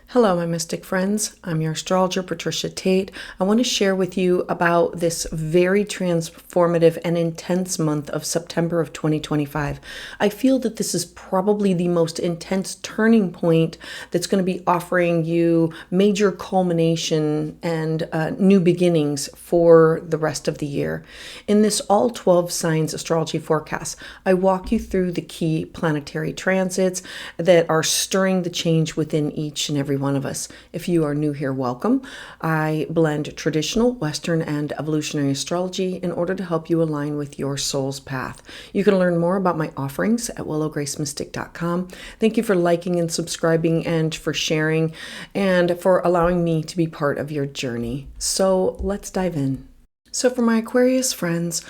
Hello, my mystic friends. I'm your astrologer, Patricia Tate. I want to share with you about this very transformative and intense month of September of 2025. I feel that this is probably the most intense turning point that's going to be offering you major culmination and new beginnings for the rest of the year. In this all 12 signs astrology forecast, I walk you through the key planetary transits that are stirring the change within each and every one of us. If you are new here, welcome. I blend traditional, Western, and evolutionary astrology in order to help you align with your soul's path. You can learn more about my offerings at willowgracemystic.com. Thank you for liking and subscribing and for sharing and for allowing me to be part of your journey. So let's dive in. So for my Aquarius friends,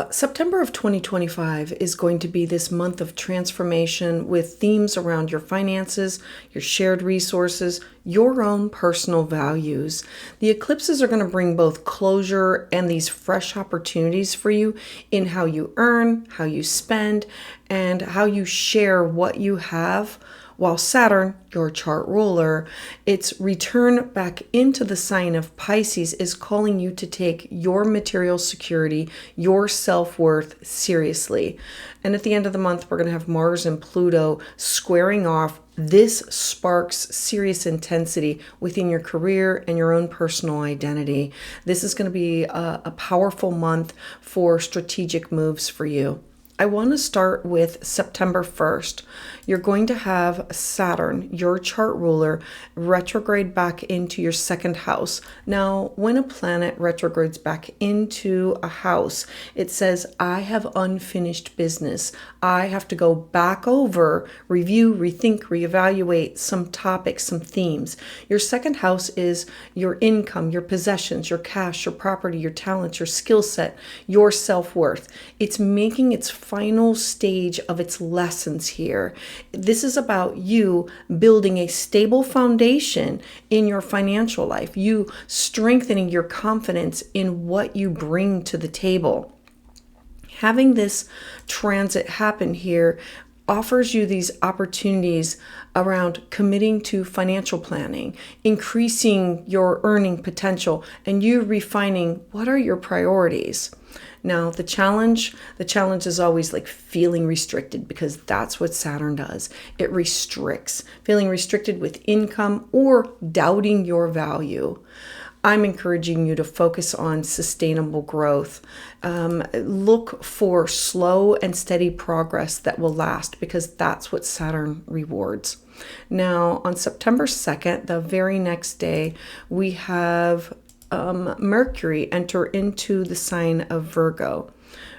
September of 2025 is going to be this month of transformation with themes around your finances, your shared resources, your own personal values. The eclipses are going to bring both closure and these fresh opportunities for you in how you earn, how you spend, and how you share what you have. While Saturn, your chart ruler, its return back into the sign of Pisces is calling you to take your material security, your self-worth seriously. And at the end of the month, we're going to have Mars and Pluto squaring off. This sparks serious intensity within your career and your own personal identity. This is going to be a powerful month for strategic moves for you. I want to start with September 1st. You're going to have Saturn, your chart ruler, retrograde back into your second house. Now, when a planet retrogrades back into a house, it says, I have unfinished business. I have to go back over, review, rethink, reevaluate some topics, some themes. Your second house is your income, your possessions, your cash, your property, your talents, your skill set, your self-worth. It's making its final stage of its lessons here. This is about you building a stable foundation in your financial life, you strengthening your confidence in what you bring to the table. Having this transit happen here offers you these opportunities around committing to financial planning, increasing your earning potential, and you refining what are your priorities. Now, the challenge is always like feeling restricted, because that's what Saturn does. It restricts, feeling restricted with income or doubting your value. I'm encouraging you to focus on sustainable growth. Look for slow and steady progress that will last, because that's what Saturn rewards. Now, on September 2nd, the very next day, we have Mercury enter into the sign of Virgo.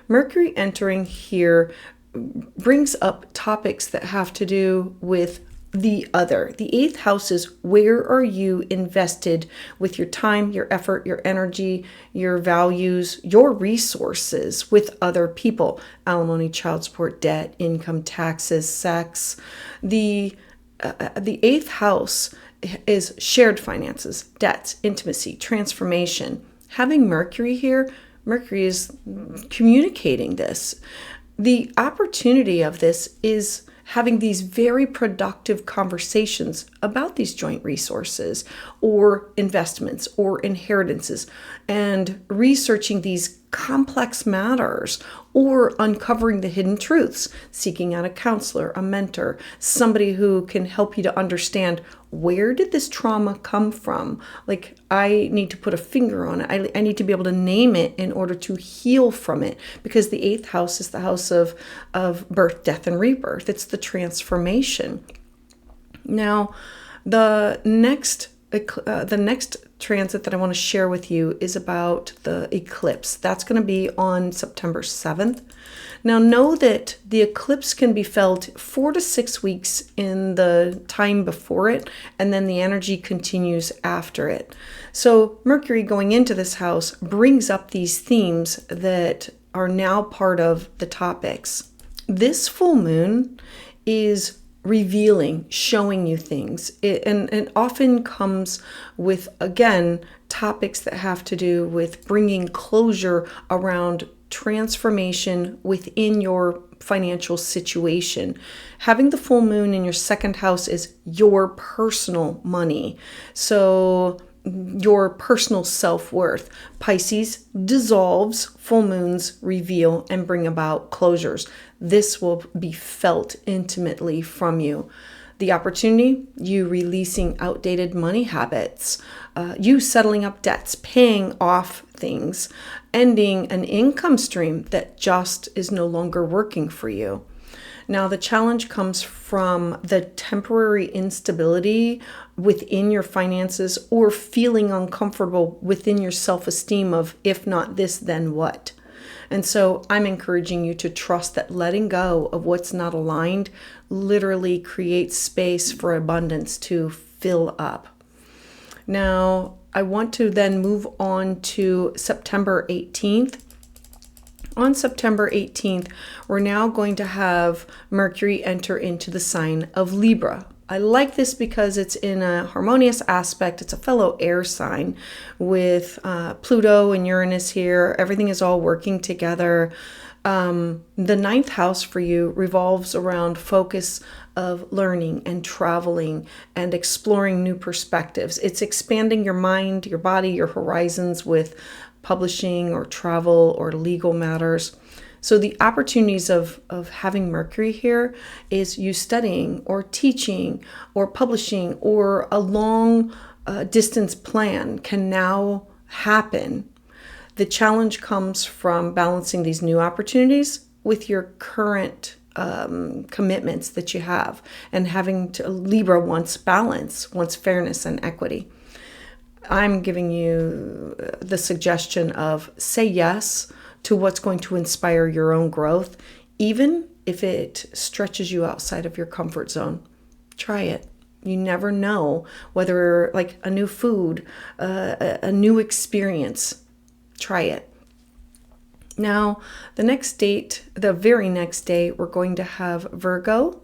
Mercury entering here brings up topics that have to do with the other. The eighth house is, where are you invested with your time, your effort, your energy, your values, your resources with other people? Alimony, child support, debt, income, taxes, sex. The eighth house is shared finances, debts, intimacy, transformation. Having Mercury here, Mercury is communicating this. The opportunity of this is having these very productive conversations about these joint resources or investments or inheritances, and researching these complex matters or uncovering the hidden truths, seeking out a counselor, a mentor, somebody who can help you to understand, where did this trauma come from? Like, I need to put a finger on it. I need to be able to name it in order to heal from it, because the eighth house is the house of birth, death, and rebirth. It's the transformation. Now, the next transit that I want to share with you is about the eclipse. That's going to be on September 7th. Now, know that the eclipse can be felt 4 to 6 weeks in the time before it, and then the energy continues after it. So Mercury going into this house brings up these themes that are now part of the topics. This full moon is revealing, showing you things. And often comes with, again, topics that have to do with bringing closure around transformation within your financial situation. Having the full moon in your second house is your personal money. So your personal self-worth. Pisces dissolves, full moons reveal and bring about closures. This will be felt intimately from you. The opportunity, you releasing outdated money habits, you settling up debts, paying off things, ending an income stream that just is no longer working for you. Now, the challenge comes from the temporary instability within your finances or feeling uncomfortable within your self-esteem of, if not this, then what? And so I'm encouraging you to trust that letting go of what's not aligned literally creates space for abundance to fill up. Now, I want to then move on to September 18th. On September 18th, we're now going to have Mercury enter into the sign of Libra. I like this because it's in a harmonious aspect. It's a fellow air sign with Pluto and Uranus here. Everything is all working together. The ninth house for you revolves around focus of learning and traveling and exploring new perspectives. It's expanding your mind, your body, your horizons with publishing or travel or legal matters. So the opportunities of having Mercury here is you studying or teaching or publishing or a long distance plan can now happen. The challenge comes from balancing these new opportunities with your current commitments that you have, and having to, Libra wants balance, wants fairness and equity. I'm giving you the suggestion of say yes to what's going to inspire your own growth, even if it stretches you outside of your comfort zone. Try it. You never know, whether like a new food, a new experience. Try it. Now, the very next day, we're going to have Venus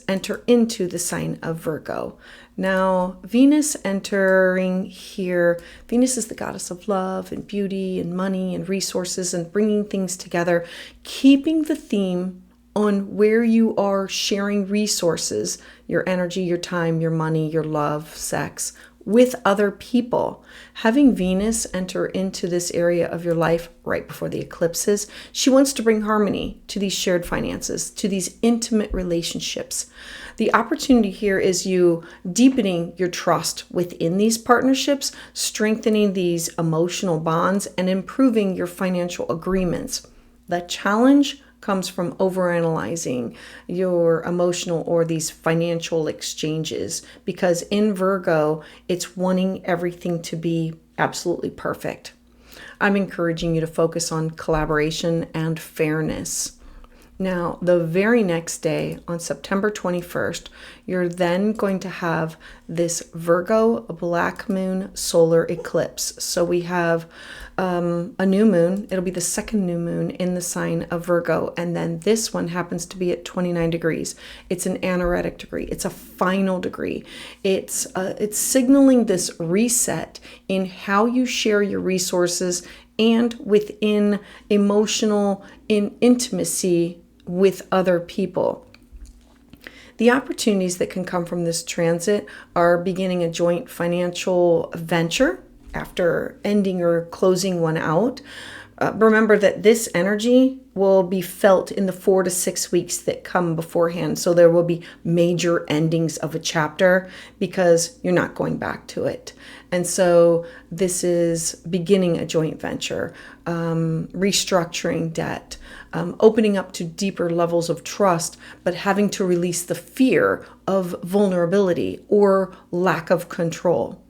enter into the sign of Virgo. Now, Venus entering here, Venus is the goddess of love and beauty and money and resources and bringing things together, keeping the theme on where you are sharing resources, your energy, your time, your money, your love, sex, with other people. Having Venus enter into this area of your life right before the eclipses, she wants to bring harmony to these shared finances, to these intimate relationships. The opportunity here is you deepening your trust within these partnerships, strengthening these emotional bonds, and improving your financial agreements. The challenge comes from overanalyzing your emotional or these financial exchanges, because in Virgo, it's wanting everything to be absolutely perfect. I'm encouraging you to focus on collaboration and fairness. Now, the very next day, on September 21st, you're then going to have this Virgo black moon solar eclipse. So we have a new moon. It'll be the second new moon in the sign of Virgo. And then this one happens to be at 29 degrees. It's an anaretic degree. It's a final degree. It's signaling this reset in how you share your resources and within emotional intimacy with other people. The opportunities that can come from this transit are beginning a joint financial venture after ending or closing one out. Remember that this energy will be felt in the 4 to 6 weeks that come beforehand. So there will be major endings of a chapter because you're not going back to it. And so this is beginning a joint venture, restructuring debt, opening up to deeper levels of trust, but having to release the fear of vulnerability or lack of control.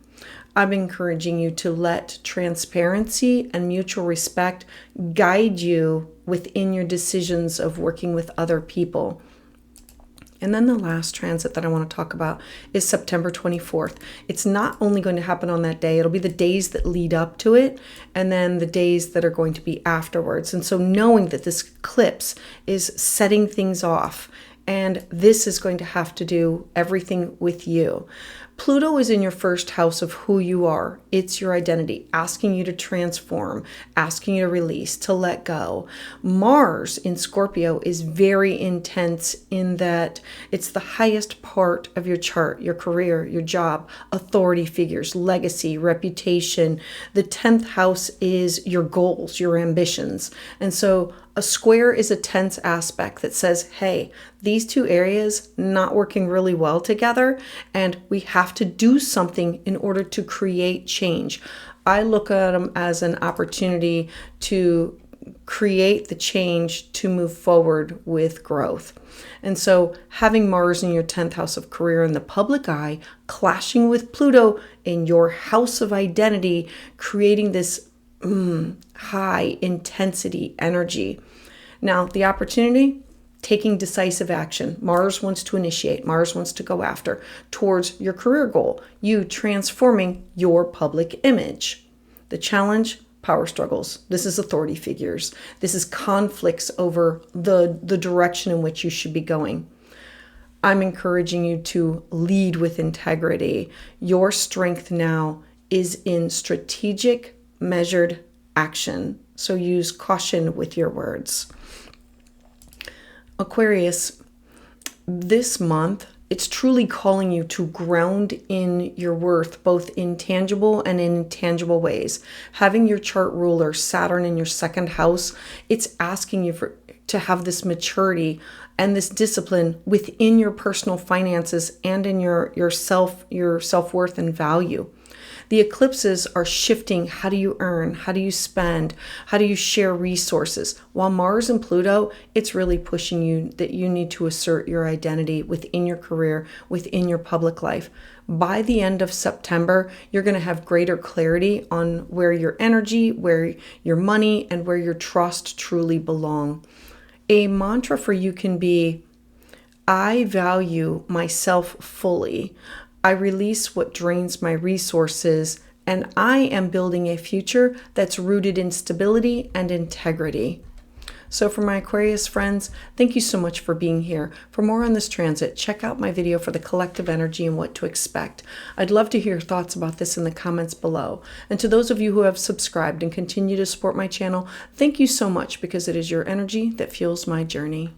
I'm encouraging you to let transparency and mutual respect guide you within your decisions of working with other people. And then the last transit that I want to talk about is September 24th. It's not only going to happen on that day, it'll be the days that lead up to it, and then the days that are going to be afterwards. And so knowing that this eclipse is setting things off, And this is going to have to do everything with you. Pluto is in your first house of who you are. It's your identity, asking you to transform, asking you to release, to let go. Mars in Scorpio is very intense in that it's the highest part of your chart, your career, your job, authority figures, legacy, reputation. The 10th house is your goals, your ambitions. And so a square is a tense aspect that says, hey, these two areas not working really well together, and we have to do something in order to create change. I look at them as an opportunity to create the change to move forward with growth. And so having Mars in your 10th house of career in the public eye, clashing with Pluto in your house of identity, creating this high intensity energy. Now, the opportunity, taking decisive action. Mars wants to initiate. Mars wants to go after towards your career goal. You transforming your public image. The challenge, power struggles. This is authority figures. This is conflicts over the direction in which you should be going. I'm encouraging you to lead with integrity. Your strength now is in strategic, measured action. So use caution with your words. Aquarius, this month, it's truly calling you to ground in your worth, both in tangible and in intangible ways. Having your chart ruler, Saturn, in your second house, it's asking you to have this maturity and this discipline within your personal finances and in your self-worth and value. The eclipses are shifting. How do you earn? How do you spend? How do you share resources? While Mars and Pluto, it's really pushing you that you need to assert your identity within your career, within your public life. By the end of September, you're going to have greater clarity on where your energy, where your money, and where your trust truly belong. A mantra for you can be, I value myself fully. I release what drains my resources, and I am building a future that's rooted in stability and integrity. So for my Aquarius friends, thank you so much for being here. For more on this transit, check out my video for the collective energy and what to expect. I'd love to hear your thoughts about this in the comments below. And to those of you who have subscribed and continue to support my channel, thank you so much, because it is your energy that fuels my journey.